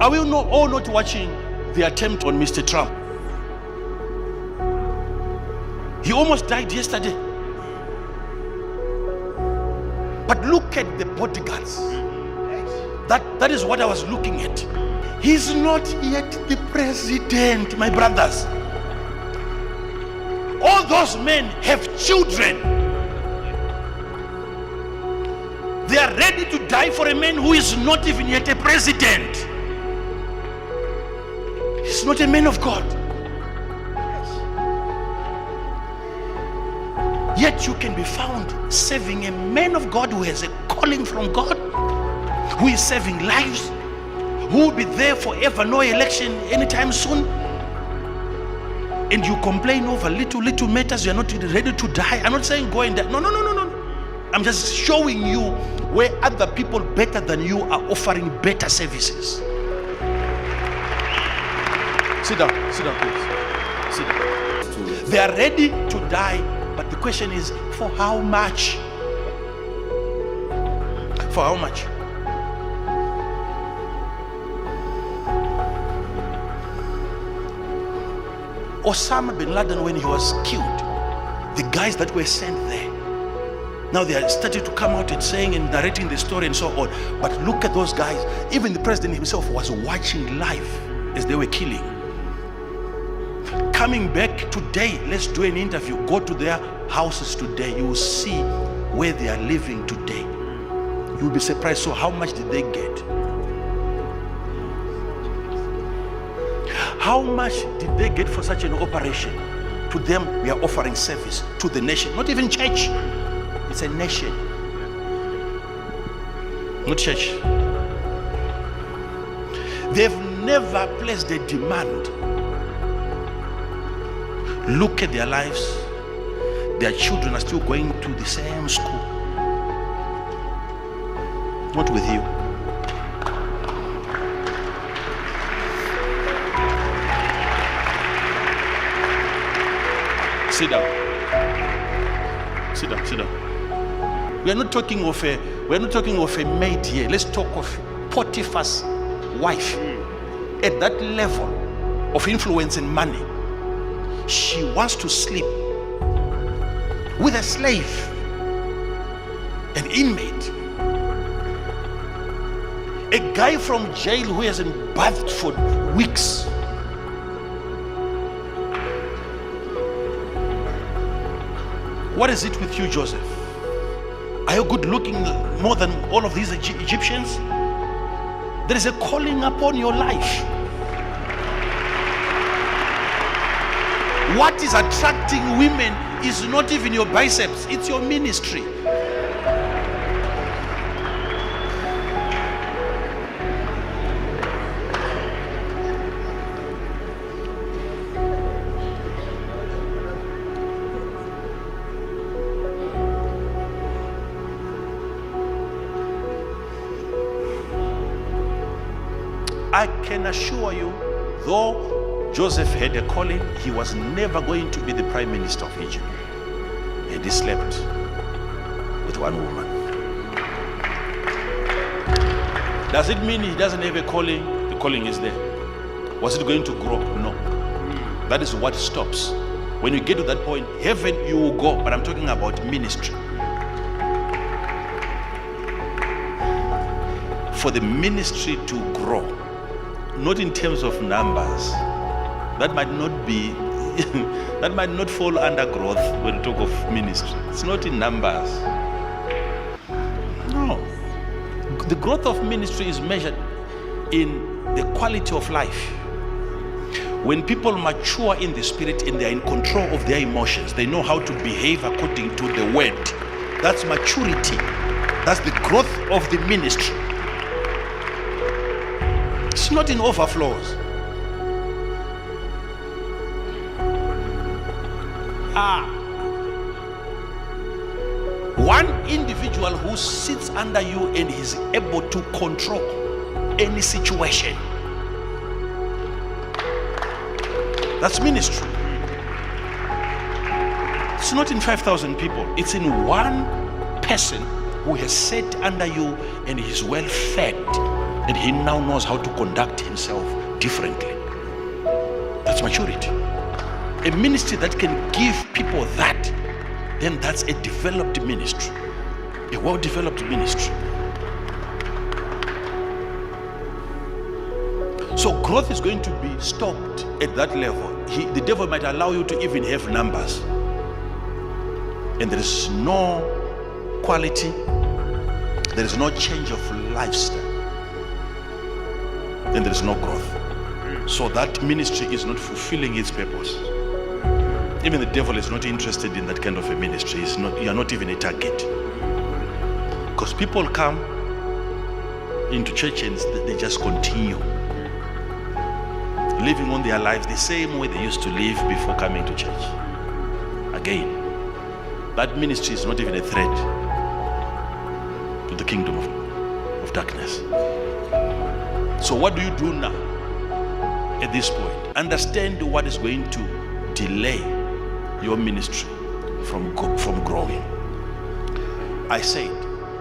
Are we all not watching the attempt on Mr. Trump? He almost died yesterday. But look at the bodyguards. That is what I was looking at. He's not yet the president, my brothers. All those men have children. They are ready to die for a man who is not even yet a president. He's not a man of God. Yet you can be found serving a man of God who has a calling from God, who is saving lives, who will be there forever, no election anytime soon. And you complain over little matters. You are not ready to die. I'm not saying go and die. No. I'm just showing you where other people better than you are offering better services. Sit down, please. Sit down. They are ready to die, but the question is, for how much? For how much? Osama bin Laden, when he was killed, the guys that were sent there, now they are starting to come out and saying and narrating the story and so on. But look at those guys. Even the president himself was watching live as they were killing. Coming back today, let's do an interview. Go to their houses today. You will see where they are living today. You will be surprised. So how much did they get? How much did they get for such an operation? To them, we are offering service to the nation. Not even church. It's a nation. Not church. They've never placed a demand. Look at their lives. Their children are still going to the same school. Not with you. Sit down. We are not talking of a maid here. Let's talk of Potiphar's wife. At that level of influence and money, she wants to sleep with a slave, an inmate, a guy from jail who hasn't bathed for weeks. What is it with you, Joseph? Are you good looking more than all of these Egyptians? There is a calling upon your life. What is attracting women is not even your biceps, it's your ministry. I can assure you, though Joseph had a calling, he was never going to be the prime minister of Egypt. And he slept with one woman. Does it mean he doesn't have a calling? The calling is there. Was it going to grow? No. That is what stops. When you get to that point, heaven you will go, but I'm talking about ministry. For the ministry to grow, not in terms of numbers, that might not be that might not fall under growth when we talk of ministry. It's not in numbers. No. The growth of ministry is measured in the quality of life. When people mature in the spirit and they are in control of their emotions, they know how to behave according to the word. That's maturity. That's the growth of the ministry. It's not in overflows. One individual who sits under you and is able to control any situation. That's ministry. It's not in 5,000 people. It's in one person who has sat under you and is well fed. And he now knows how to conduct himself differently. That's maturity. A ministry that can give people that, then that's a developed ministry, a well-developed ministry. So growth is going to be stopped at that level. The devil might allow you to even have numbers, and there is no quality, there is no change of lifestyle, and there is no growth. So that ministry is not fulfilling its purpose. Even the devil is not interested in that kind of a ministry. You are not even a target. Because people come into church and they just continue living on their lives the same way they used to live before coming to church. Again, that ministry is not even a threat to the kingdom of darkness. So what do you do now at this point? Understand what is going to delay your ministry from growing. I said,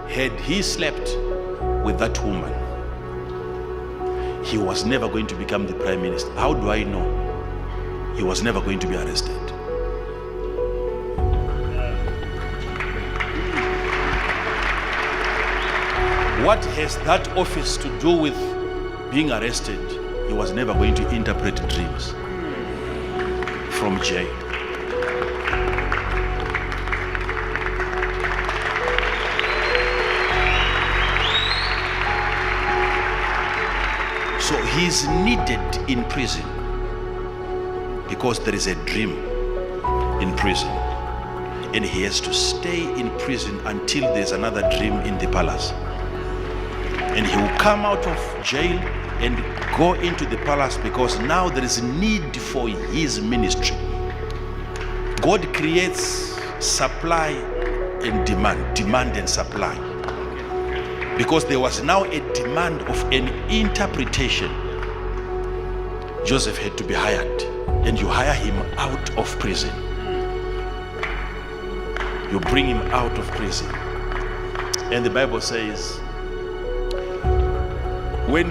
had he slept with that woman, he was never going to become the prime minister. How do I know? He was never going to be arrested. What has that office to do with being arrested? He was never going to interpret dreams from jail. So he's needed in prison because there is a dream in prison, and he has to stay in prison until there's another dream in the palace. And he will come out of jail and go into the palace because now there is need for his ministry. God creates supply and demand and supply. Because there was now a demand of an interpretation, Joseph had to be hired, and you hire him out of prison. You bring him out of prison. And the Bible says, when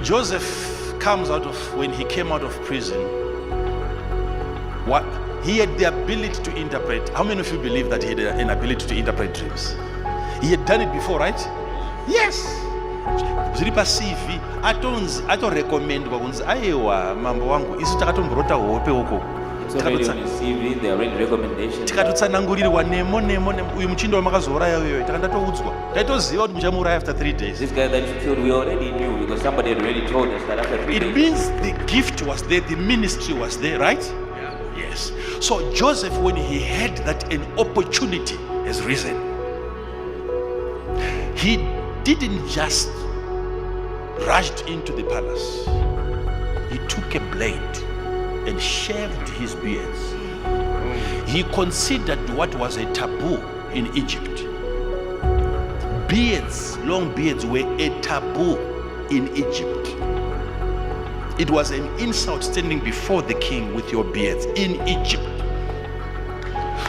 he came out of prison, he had the ability to interpret. How many of you believe that he had an ability to interpret dreams? He had done it before, right? Yes. Zviripa CV atorecommendwa kunzi aiwa mambo wangu isu takatomborota hope uko. It's already on his CV, they are already recommendations. Tikatotsanangurirwa nemo uyu muchindo wamakazouraya uyoyo takandatoudzwa taitoziva kuti muchamuuraya after 3 days. This guy that you killed, we already knew because somebody had already told us that after 3 days. It means the gift was there, the ministry was there, right? Yeah. Yes. So Joseph, when he had that an opportunity has risen, he didn't just rush into the palace. He took a blade and shaved his beards. He considered what was a taboo in Egypt. Beards, long beards, were a taboo in Egypt. It was an insult standing before the king with your beards in Egypt.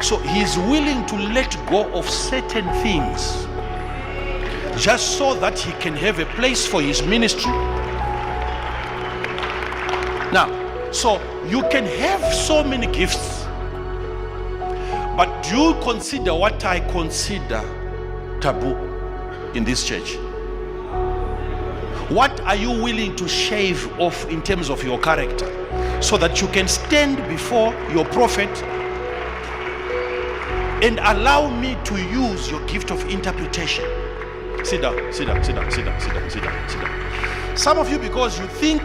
So he's willing to let go of certain things just so that he can have a place for his ministry. Now, so you can have so many gifts, but do you consider what I consider taboo in this church? What are you willing to shave off in terms of your character so that you can stand before your prophet and allow me to use your gift of interpretation? Sit down, sit down, sit down, sit down, sit down, sit down, sit down. Some of you, because you think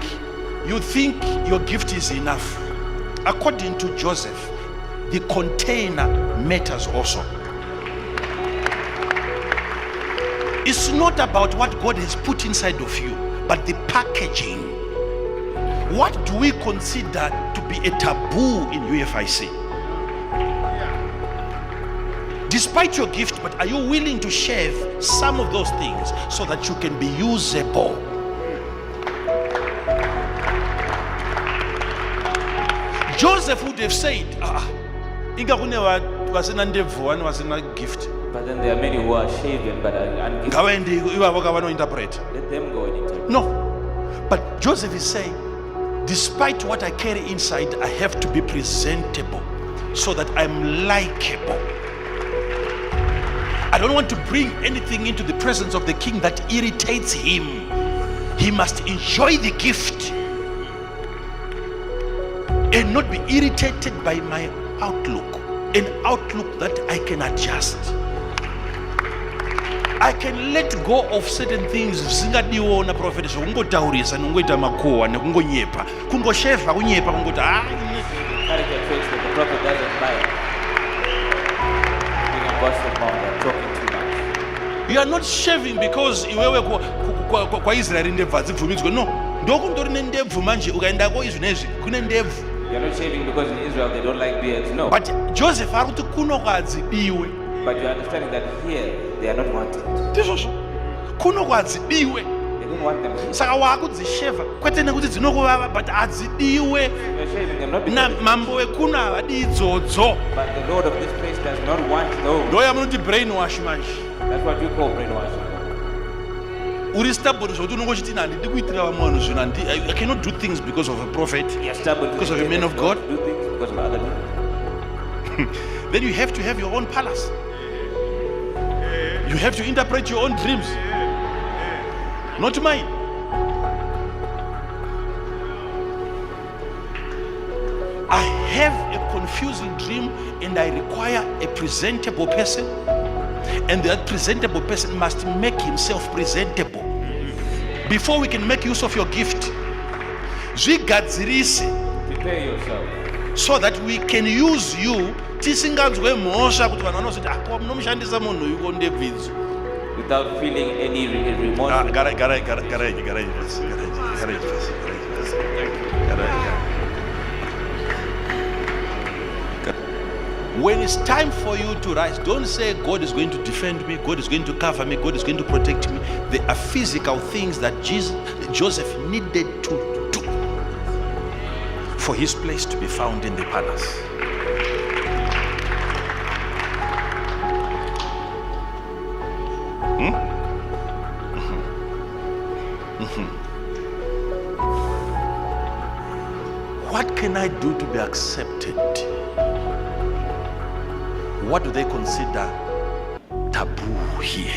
your gift is enough. According to Joseph, the container matters also. It's not about what God has put inside of you, but the packaging. What do we consider to be a taboo in UFIC? Despite your gift, but are you willing to shave some of those things so that you can be usable? Joseph would have said, wasn't a gift. But then there are many who are shaven but are ungifted. Let them go and interpret. No. But Joseph is saying, despite what I carry inside, I have to be presentable so that I'm likable. I don't want to bring anything into the presence of the king that irritates him. He must enjoy the gift and not be irritated by my outlook, an outlook that I can adjust. I can let go of certain things. Singadiona prophet ungotaurisa nongoita makoa nekungonyepa kungosheva kunyepa kungoti Encourage your traits that the prophet doesn't like. Being a gossip mom, they're talking too much. You are not shaving because iwewe kwa Israel ndebvu dzibvumidzwe. No, ndokumtori nendebvu manje ukaendako izvinezvi kune ndebvu. You're not shaving because in Israel they don't like beards. No. But Joseph arikuti kuno kwadzidiwe. But you're understanding that here they are not wanted. Ndizvozvo kuno kwadzidiwe. They don't want them. Saka wakudzisheva kwete nekuti dzinokuvava but adzidiwe. You're shaving them not because Na mambo wekuno havadi idzodzo. but the Lord of this place does not want those. Ndoya munoti brainwash manje. That's what you call brainwashing. Uri stubborn zvoti unongochiti handidi kuitira vamwe vanhu zvinhu I cannot do things because of a prophet. You're stubborn Because of a man of God. Do things because of other people. Then you have to have your own palace. You have to interpret your own dreams, not mine. I have a confusing dream and I require a presentable person, and that presentable person must make himself presentable before we can make use of your gift. Zvigadzirise Prepare yourself. so that we can use you tisinganzwe mhosva kuti vanhu vanozoti munomushandisa munhu yuko ndebvidzo. Without feeling any remorse. When it's time for you to rise, don't say God is going to defend me, God is going to cover me, God is going to protect me. There are physical things that Joseph needed to do for his place to be found in the palace. What can I do to be accepted? What do they consider taboo here?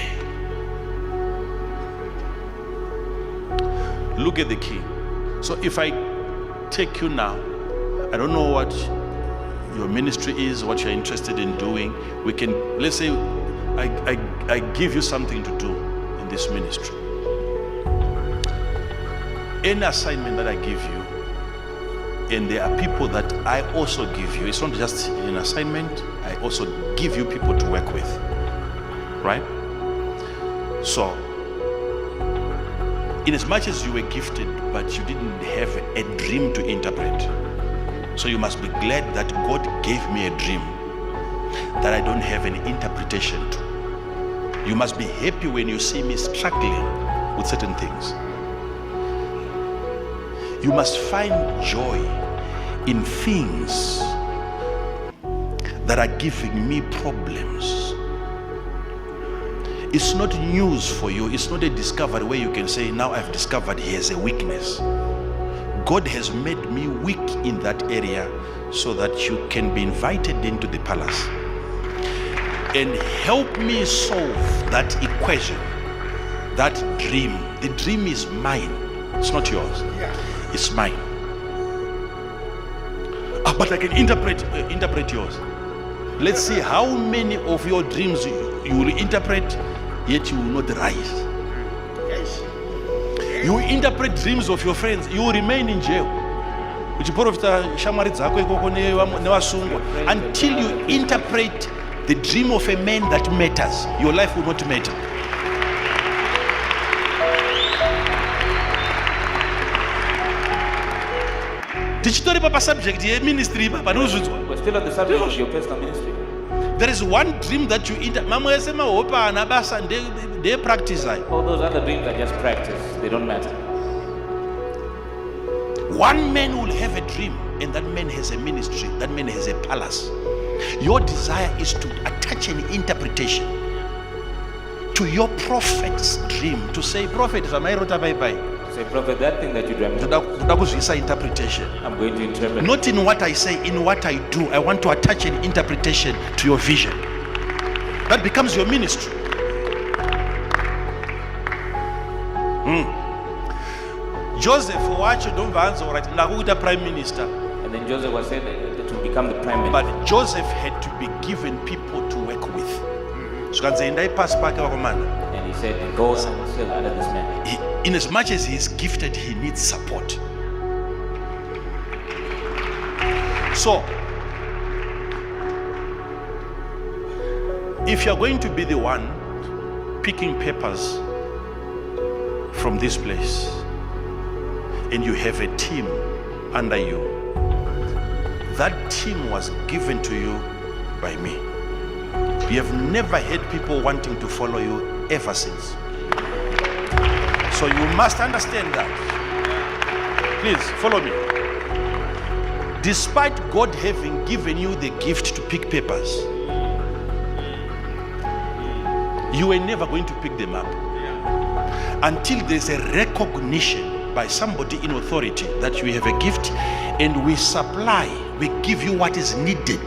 Look at the key. So if I take you now, I don't know what your ministry is, what you're interested in doing. We can, let's say I give you something to do in this ministry. Any assignment that I give you, and there are people that I also give you. It's not just an assignment, I also give you people to work with, right? So, in as much as you were gifted, but you didn't have a dream to interpret, so you must be glad that God gave me a dream that I don't have an interpretation to. You must be happy when you see me struggling with certain things. You must find joy in things that are giving me problems. It's not news for you. It's not a discovery where you can say, now I've discovered he has a weakness. God has made me weak in that area so that you can be invited into the palace and help me solve that equation, that dream. The dream is mine. It's not yours. It's mine. But I can interpret yours. Let's see how many of your dreams you will interpret, yet you will not rise. You will interpret dreams of your friends, you will remain in jail. Until you interpret the dream of a man that matters, your life will not matter. Digital papa subject here ministry papa We're still on the subject of your personal ministry. There is one dream that you mama yasema hopa anabasa they practice. All those other dreams are just practice. They don't matter. One man will have a dream, and that man has a ministry, that man has a palace. Your desire is to attach an interpretation to your prophet's dream, to say, prophet, Say, say, Prophet, that thing that you dreamt, Ndoda kuzvisa interpretation. I'm going to interpret. Not in what I say, in what I do. I want to attach an interpretation to your vision. That becomes your ministry. Joseph, watch don't answer right. Nakuita prime minister. And then Joseph was said to become the prime minister. But Joseph had to be given people to work with. So can say in pass back our man. And he said, go and serve under this man. In as much as he is gifted, he needs support. So, if you're going to be the one picking papers from this place, and you have a team under you, that team was given to you by me. You have never had people wanting to follow you ever since. So you must understand that. Please follow me. Despite God having given you the gift to pick papers, you were never going to pick them up until there's a recognition by somebody in authority that you have a gift, and we give you what is needed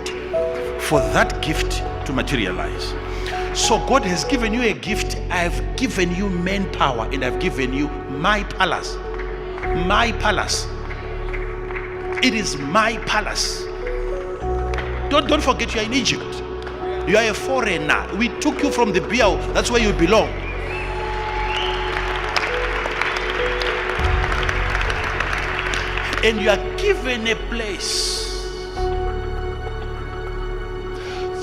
for that gift to materialize. So God has given you a gift. I've given you manpower, and I've given you my palace. My palace. It is my palace. Don't forget, you are in Egypt. You are a foreigner. We took you from the Biao. That's where you belong. And you are given a place.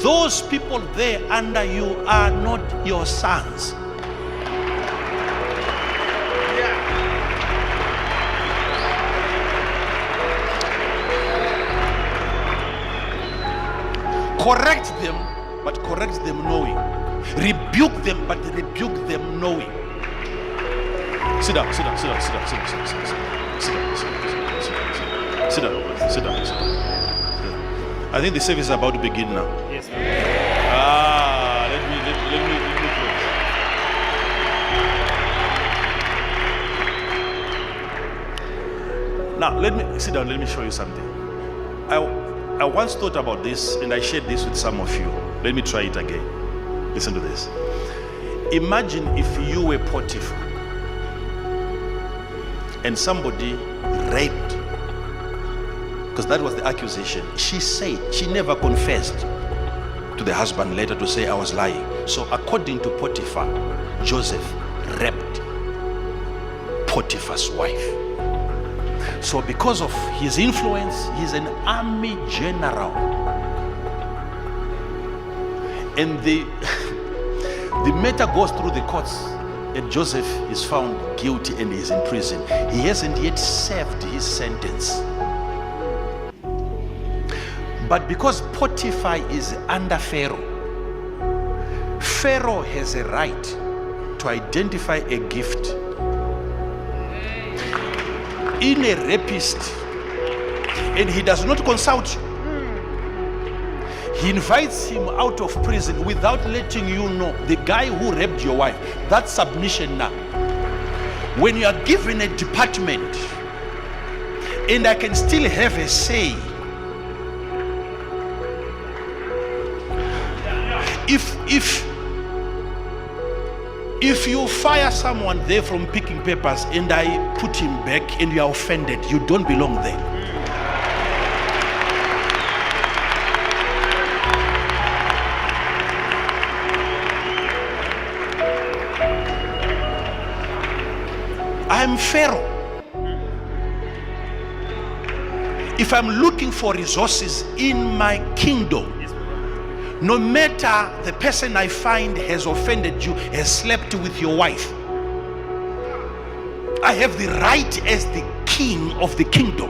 Those people there under you are not your sons. Correct them, but correct them knowing. Rebuke them, but rebuke them knowing. Sit down, sit down, sit down, sit down, sit down, sit down, sit down, sit down, sit down. Sit down, sit down, sit down. I think the service is about to begin now. Yes, Let me now, let me sit down, let me show you something. I once thought about this, and I shared this with some of you. Let me try it again. Listen to this. Imagine if you were Potiphar and somebody raped, because that was the accusation. She said, she never confessed to the husband later to say, I was lying. So according to Potiphar, Joseph raped Potiphar's wife. So because of his influence, he's an army general. And the matter goes through the courts, and Joseph is found guilty and is in prison. He hasn't yet served his sentence. But because Potiphar is under Pharaoh, Pharaoh has a right to identify a gift in a rapist, and he does not consult you. He invites him out of prison without letting you know the guy who raped your wife. That's submission now. When you are given a department and I can still have a say, if you fire someone there from picking papers and I put him back and you are offended, you don't belong there. I'm Pharaoh. If I'm looking for resources in my kingdom, no matter the person I find has offended you, has slept with your wife, I have the right as the king of the kingdom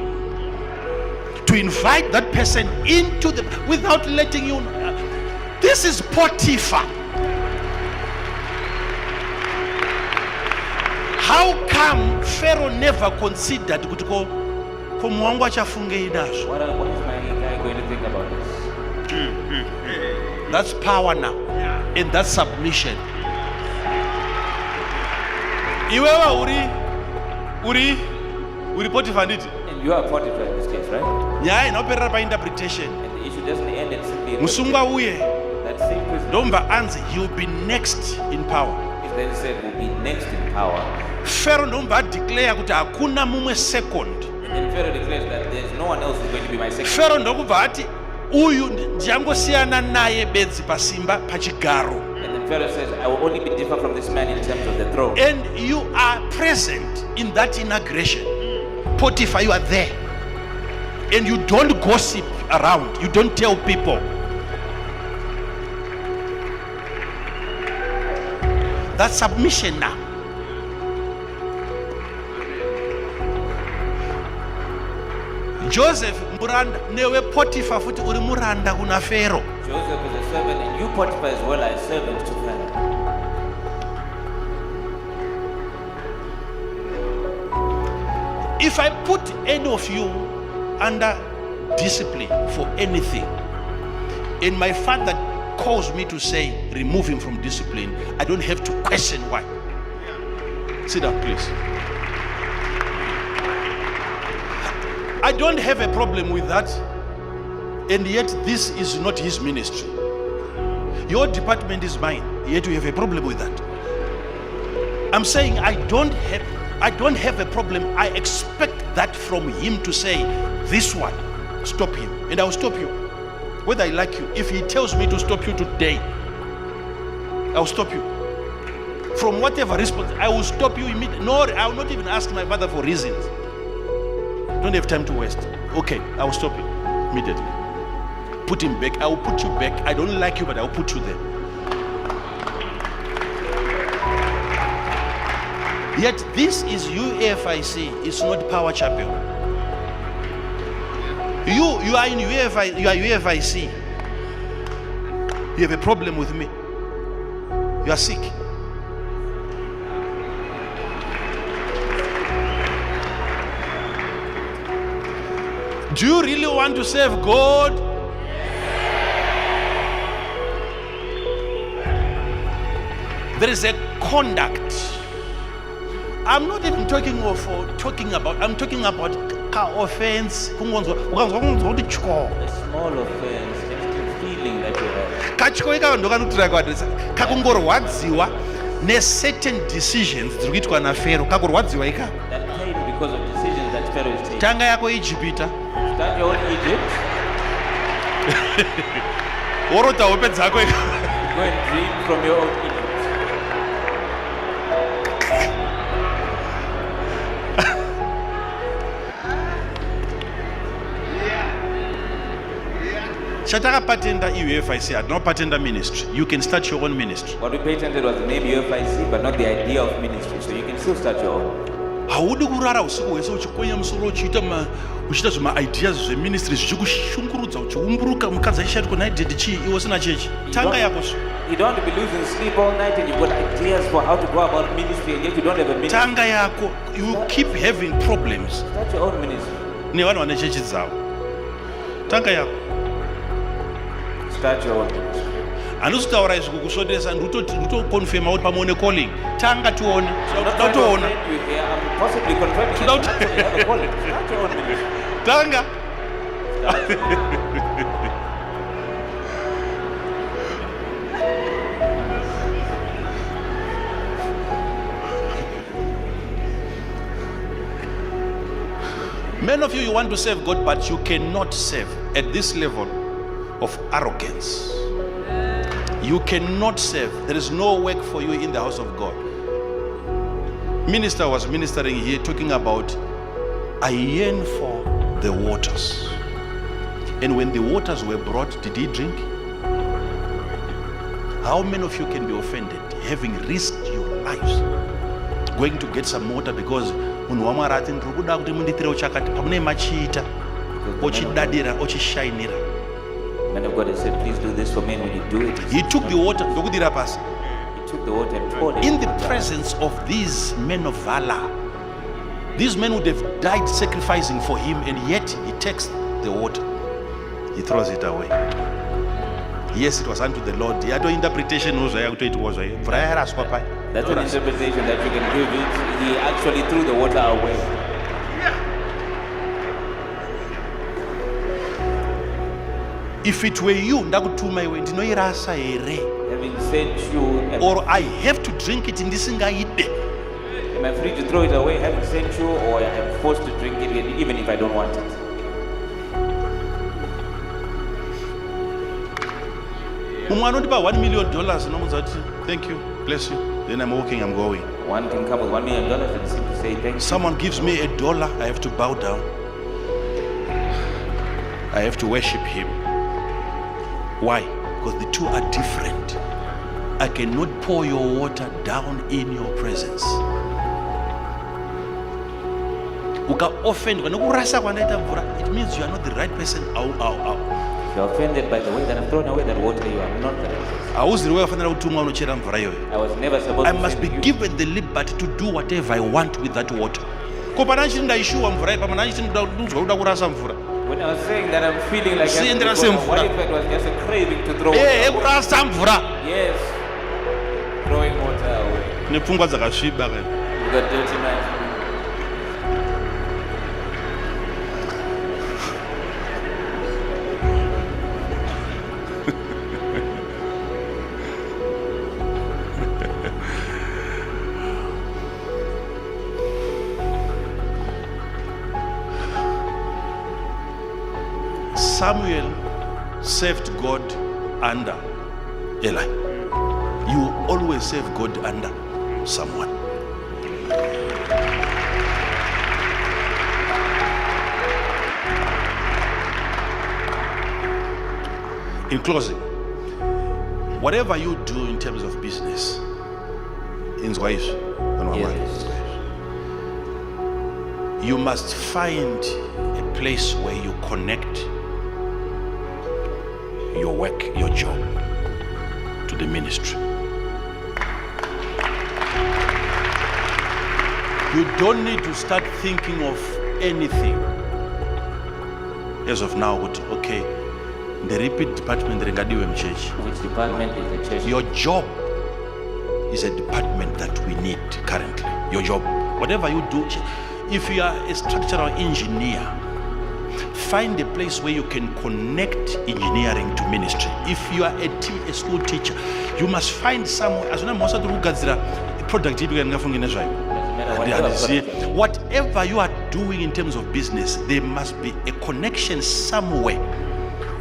to invite that person into the, without letting you know. This is Potiphar. How come Pharaoh never considered What is my guy going to think about this? That's power now, and that's submission. Iwewa uri uri Potiphar nditi. And you are Potiphar in this case, right? Nyaya inoperera painterpretation. And the issue doesn't end in simply Musungwa uye that same prisoner ndomba anzi he will be next in power. is then said will be next in power. Pharaoh ndomba adeclare kuti hakuna mumwe second. And Pharaoh declares that there's no one else who's going to be my second. Pharaoh ndokubva ati uyu ndichangosiyana naye bedzi pasimba pachigaro. And then Pharaoh says, I will only be different from this man in terms of the throne. And you are present in that inauguration. Potiphar, you are there. And you don't gossip around. You don't tell people. That's submission now. Joseph muranda newe Potiphar futi uri muranda kuna Pharaoh. Joseph is a servant and you Potiphar as well are a servant to Pharaoh. If I put any of you under discipline for anything, and my father calls me to say, remove him from discipline, I don't have to question why. Sit down, please. I don't have a problem with that, and yet this is not his ministry. Your department is mine, yet you have a problem with that. I'm saying I don't have a problem. I expect that from him to say, this one, stop him, and I will stop you. Whether I like you, if he tells me to stop you today, I will stop you. From whatever response, I will stop you immediately. No, I will not even ask my father for reasons. Don't have time to waste. Okay, I will stop you immediately. Put him back. I will put you back. I don't like you, but I will put you there. Yet this is UFIC. It's not Power Chapel. You are in UFIC. You are UFIC. You have a problem with me. You are sick. Do you really want to serve God? There is a conduct. I'm not even talking about. I'm talking about car offense. A small offense, a feeling that you have. Kachiko ikandokanotura kwadresa kakungorwadziwa ne certain decisions dziri kuitwa na Pharaoh kakurwadziwa ika That came because of decisions that Pharaoh is taking. tanga yako Ijipita Start your own Egypt. worota hope dzako Go and dream from your own Egypt. chatakapatenda UFIC hatinopatenda ministry. You can start your own ministry. What we patented was the name UFIC, but not the idea of ministry. So you can still start your own. haudi kurara usiku hwese uchikonya musoro uchiita zvimaideas zveministry zvichikushungurudza uchiumburuka mukadzi aishatiko naidhedhi chii iwe usina chechi tanga yako You don't want to be losing sleep all night and you've got ideas for how to go about ministry and yet you don't have a ministry. tanga yako. You keep having problems Start your own ministry. nevanhu vane chechi dzavo. Tanga yako. Start your own ministry. handisi kutaura izvi kukusodesa nditokonfema kuti pamwe calling tanga tione I'm not trying to toona offend you here. I'm possibly confirming that you actually have a calling. Start your own ministry. tanga. Many of you want to serve God, but you cannot serve at this level of arrogance. You cannot serve. There is no work for you in the house of God. Minister was ministering here talking about I yearn for the waters. And when the waters were brought, did he drink? How many of you can be offended having risked your lives going to get some water because munhu wamwari ati ndiri kuda kuti mundiitirewo chakati pamune machiita ochidadira ochishainira. Man of God has said, please do this for me. And when you do it, He took the water ndokudira pasi he took the water and poured it in the on the ground. presence of these men of valor. These men would have died sacrificing for him, and yet he takes the water, he throws it away. Yes, it was unto the Lord. Yato interpretation was it was mvura yaraswa pai. That's an interpretation that you can give it. He actually threw the water away. If it were you, ndakutuma iwe ndinoirasa here, Having sent you, or I have to drink it ndisingaide. am I free to throw it away? Having sent you, or I am forced to drink it even if I don't want it? Mumwe anondipa $1 million nomudza kuti thank you, bless you, then I'm walking, I'm going. One can come with $1 million and simply say thank you. Someone gives me $1, I have to bow down. I have to worship him. Why? Because the two are different. I cannot pour your water down in your presence. Uka-offend, it means you are not the right person. If you're offended by the way that I've thrown away that water, you are not the right person. I was never supposed I to must be send you. given the liberty to do whatever I want with that water. When I was saying that I'm feeling like See, I'm there are water, some what fura. if it was just a craving to throw Hey, water away? Yes, throwing water away. You've got dirty minds. Samuel served God under Eli. You always serve God under someone. In closing, whatever you do in terms of business, you must find a place where you connect your work, your job to the ministry. You don't need to start thinking of anything as of now. Okay, the repeat department church. Which department is the church? Your job is a department that we need currently. Your job, whatever you do, if you are a structural engineer, find a place where you can connect engineering to ministry. If you are a school teacher, you must find somewhere. As most of the product, whatever you are doing in terms of business, there must be a connection somewhere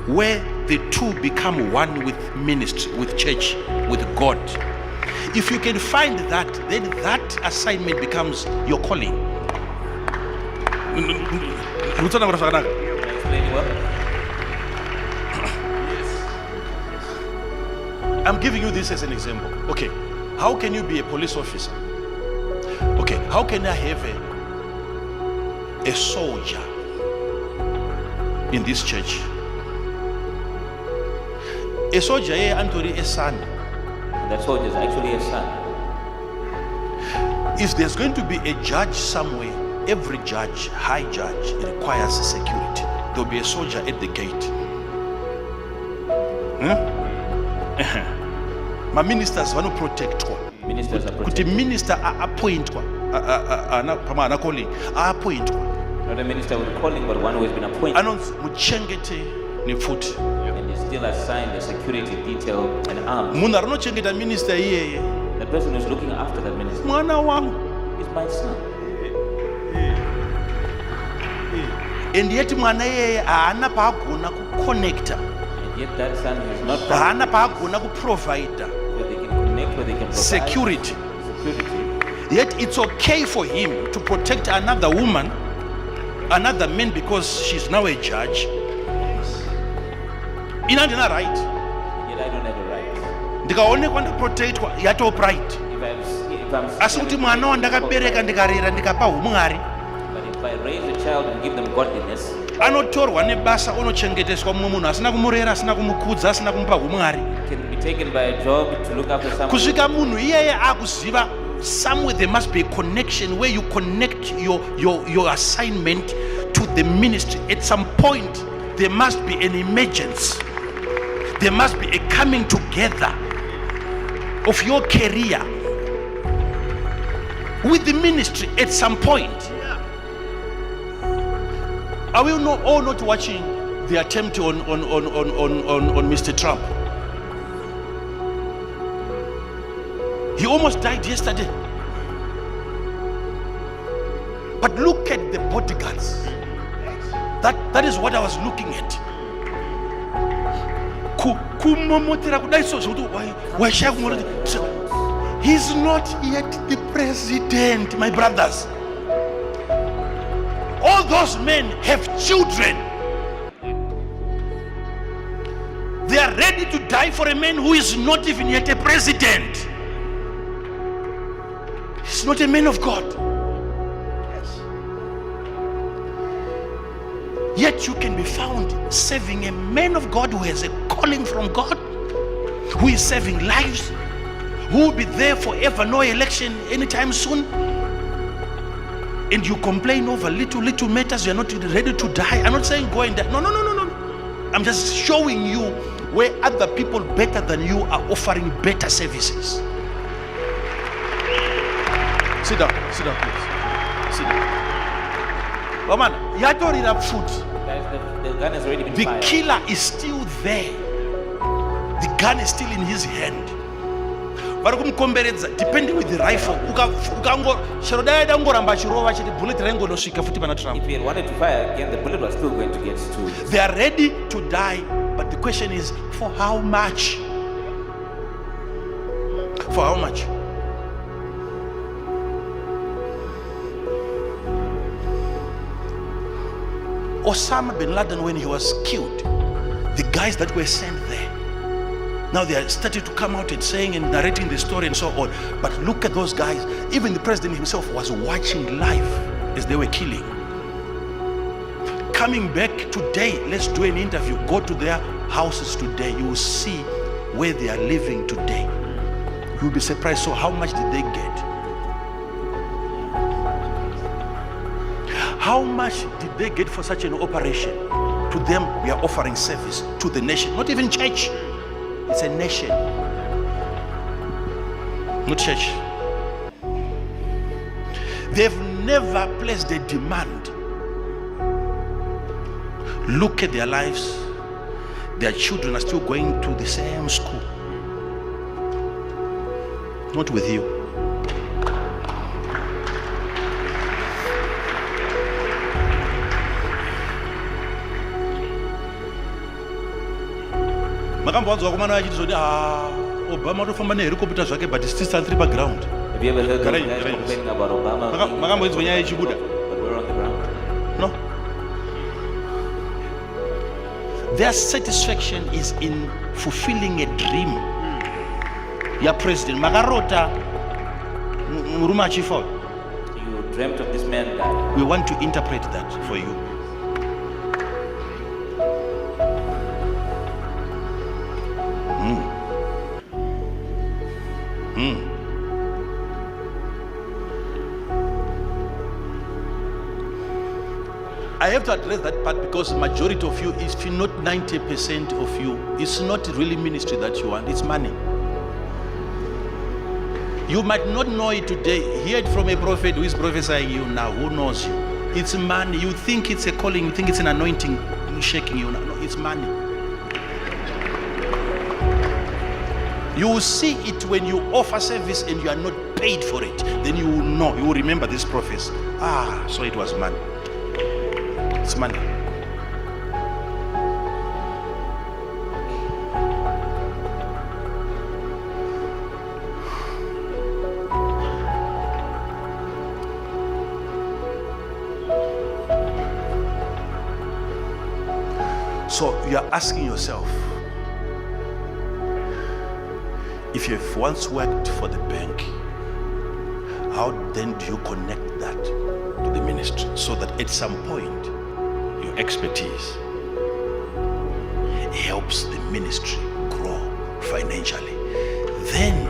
where the two become one with ministry, with church, with God. If you can find that, then that assignment becomes your calling. I'm giving you this as an example. Okay, how can you be a police officer? Okay, how can I have a soldier in this church? A soldier, Anthony, a son. That soldier is actually a son. If there's going to be a judge somewhere, every judge, high judge, requires security. There'll be a soldier at the gate. My ministers want to protect one. Ministers are Kuti protected. minister appoint one. Appoint one. Not a minister with calling, but one who has been appointed. Anons muchengete ni foot. And is still assigned a security detail and arms. Munhu anochengeta minister iyeye The person who's looking after that minister mwana wangu. is my son. And yet mwana iyeye haana paagona kuconnecta. And yet that son is not Haana paagona kuprovida where they can connect, where they can provide security. security. Yet it's okay for him to protect another woman, another man, because she's now a judge. Inandina right. And yet I don't have a right. Ndikaonekwa ndaprotectwa yato pride. If I'm Asi kuti mwana wandakabereka ndikarera ndikapa umwari but if I raise a child and give them godliness, anotorwa nebasa onochengeteswa mumwe munhu asina kumurera, asina kumukudza, asina kumupa umwari. can be taken by a job to look after someone. Kusvika munhu iyeye akuziva somewhere there must be a connection where you connect your assignment to the ministry. At some point there must be an emergence. There must be a coming together of your career with the ministry at some point. Are we all not watching the attempt on Mr. Trump? He almost died yesterday. But look at the bodyguards. That is what I was looking at. He's not yet the president, my brothers. All those men have children. They are ready to die for a man who is not even yet a president. He's not a man of God. Yes. Yet you can be found serving a man of God who has a calling from God, who is saving lives, who will be there forever, no election anytime soon. And you complain over little matters. You're not ready to die. I'm not saying go and die. No. I'm just showing you where other people better than you are offering better services. Sit down, please. Sit down. But man, you had already have food. The gun has already been fired. The killer is still there. The gun is still in his hand. Depending with the rifle, if he had wanted to fire again, the bullet was still going to get to. They are ready to die, but the question is, for how much? For how much? Osama bin Laden, when he was killed, the guys that were sent there, now they are starting to come out and saying and narrating the story and so on. But look at those guys. Even the president himself was watching live as they were killing. Coming back today, let's do an interview. Go to their houses today. You will see where they are living today. You'll be surprised. So how much did they get? How much did they get for such an operation? To them, we are offering service to the nation, not even church. It's a nation, not church. They've never placed a demand. Look at their lives. Their children are still going to the same school. Not with you. Obama to form a helicopter zvake, but it's still three background. Have you ever heard those guys complaining about Obama? But we're on the ground. No. Their satisfaction is in fulfilling a dream. Your president, Magarota, Murumachifo. You dreamt of this man dying. We want to interpret that for you. I have to address that part because majority of you, if not 90% of you, it's not really ministry that you want, it's money. You might not know it today. Hear it from a prophet who is prophesying you now, who knows you. It's money. You think it's a calling, you think it's an anointing shaking you now. No, it's money. You will see it when you offer service and you are not paid for it. Then you will know, you will remember this prophecy. So it was money. It's money. So you are asking yourself, if you have once worked for the bank, how then do you connect that to the ministry so that at some point your expertise helps the ministry grow financially? Then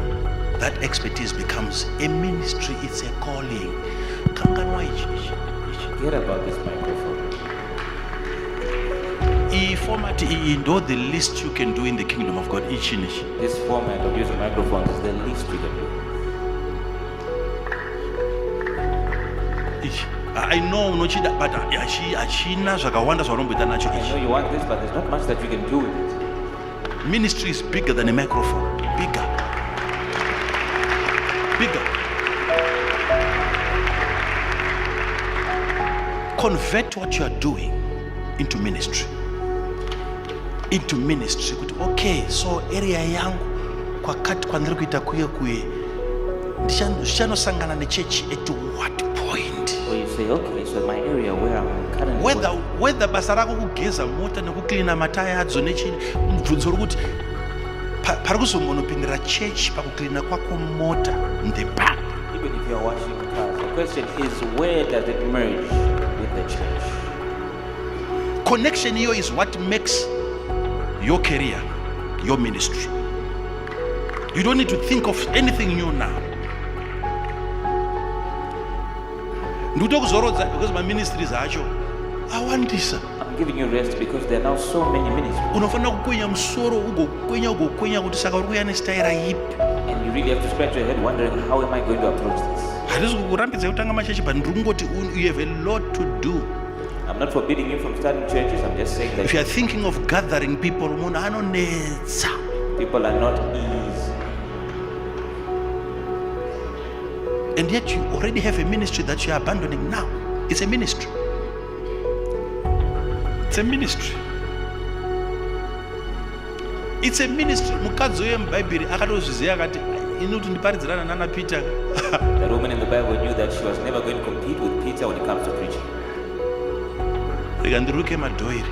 that expertise becomes a ministry, it's a calling. Forget about this microphone. Format the least you can do in the kingdom of God. This format of using microphones is the least we can do. I know unochida but achina zvakawanda zvaunomboita nacho I know ichi. you want this, but there's not much that you can do with it. Ministry is bigger than a microphone. Bigger. Convert what you are doing into ministry. Kuti okay, so area yangu kwakati kwandiri kuita kuye ndichanosangana nechechi at what point? Or you say, okay, so my area where I'm currently Whether basa rako kugeza mota nekucleana mataya adzo nechini, mubvunzo rokuti pari kuzongonopindira chechi pakucleana kwako mota ndepa. even if you're washing cars, the question is, where does it merge with the church? Connection here is what makes your career, your ministry. You don't need to think of anything new now. Because my ministries are I want this. I'm giving you rest because there are now so many ministries. And you really have to scratch your head wondering, how am I going to approach this? You have a lot to do. I'm not forbidding you from starting churches. I'm just saying that If you are thinking of gathering people, people are not easy. and yet you already have a ministry that you are abandoning now. It's a ministry. It's a ministry. It's a ministry. Mukadzi wemuBhayibheri akatozviziva akati inoti ndiparidzirana nana Peter. The woman in the Bible knew that she was never going to compete with Peter when it comes to preaching. Rega ndiruke madhoiri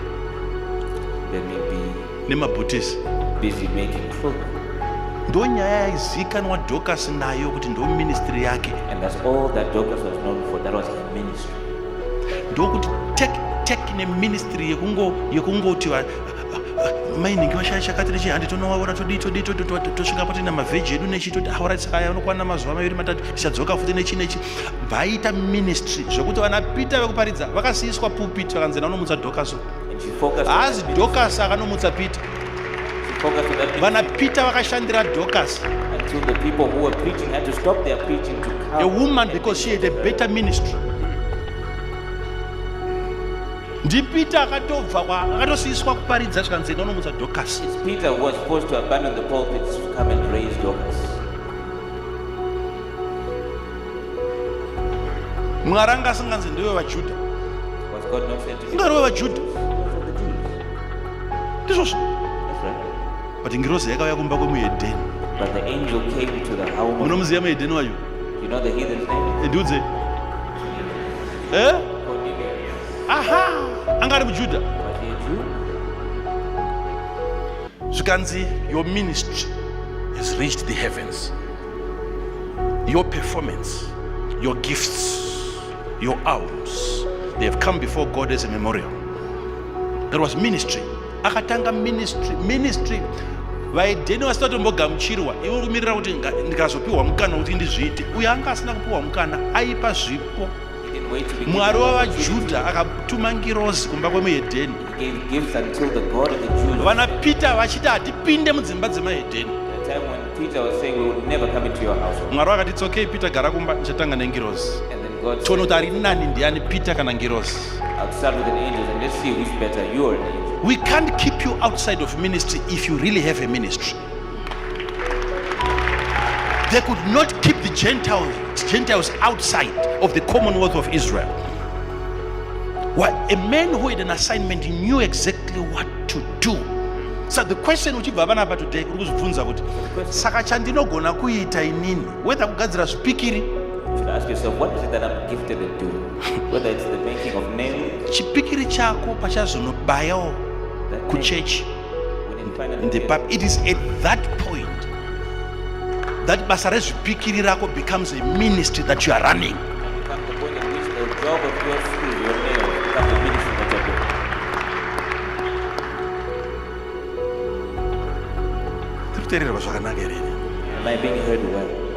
They may be nemabhutisi. busy making clothes. Ndo nyaya yaizikanwa Dorcas nayo kuti ndo ministry yake. And that's all that Dorcas was known for. That was her ministry. Ndokuti take neministry yekungoti mainingi vashakati nechi handitonowaona tosvika pati namavheji edu nechi toti aurati saka anokwana mazuva maviri matatu tichadzoka futi nechi vaita ministry zvokuti vana Peter vekuparidza vakasiiswa pulpit vakanzi nanomutsa Dorcas. And she focused on Haazi that Dorcas akanomutsa Peter. She focused on that Vana ministry Peter vakashandira Dorcas, until the people who were preaching had to stop their preaching to come. a woman, and because she had a minister to her. better ministry. NdiPeter akatobva akatosiiswa kuparidza zvikanzi nanomutsa Dorcas. It's Peter who was forced to abandon the pulpits to come and raise Dorcas. Mwari anga asinganzi ndiwe vaJudha. Was God not sent to be Ungari wevaJudha. of the Jews? Ndizvozvo. That's right. But ngirozi yakauya kumba kwemuhedheni. But the angel came to the home of, Munomuziva muhedheni wayo? you know the heathen's name? Ndiudze. Cornelius. Aha, anga ari muJudha. Was he a Jew? Zvikanzi your ministry has reached the heavens. Your performance, your gifts, your alms, they have come before God as a memorial. There was ministry. Akatanga ministry. Vaedheni vasitotombogamuchirwa ivo kumirira kuti ndikazopiwa mukana kuti ndizviite. Uyo anga asina kupiwa mukana aipa zvipo. He didn't wait to be Mwari given wavaJudha akatuma ngirozi kumba kwemuhedheni. He gave gifts until the God of the Jews. Vana Peter vachiti hatipinde mudzimba dzemahedheni. At the time when Peter was saying, we will never come into your house. Mwari wakati it's okay Peter, gara kumba ndichatanga nengirozi. And then God Tono kuti said, ari nani ndiani Peter kana ngirozi. I'll start with an angel and let's see who's better, you or an angel. We can't keep you outside of ministry if you really have a ministry. They could not keep the Gentiles outside of the Commonwealth of Israel. Well, a man who had an assignment, he knew exactly what to do. So the question which baba napa today urikuzvibvunza kuti saka chandinogona kuita inini, whether kugadzira zvipikiri, You should ask yourself, what is it that I'm gifted at doing? Whether it's the making of nails, chipikiri chako pachazonobayawo that kuchechi. when it finally In the gets- Bible, it is at that point that basa rezvipikiri rako becomes a ministry that you are running. and you come to the point at which the job of your school, your nails, becomes a ministry that you're doing. Tiri kuteerera zvakanaka here? Am I being heard well?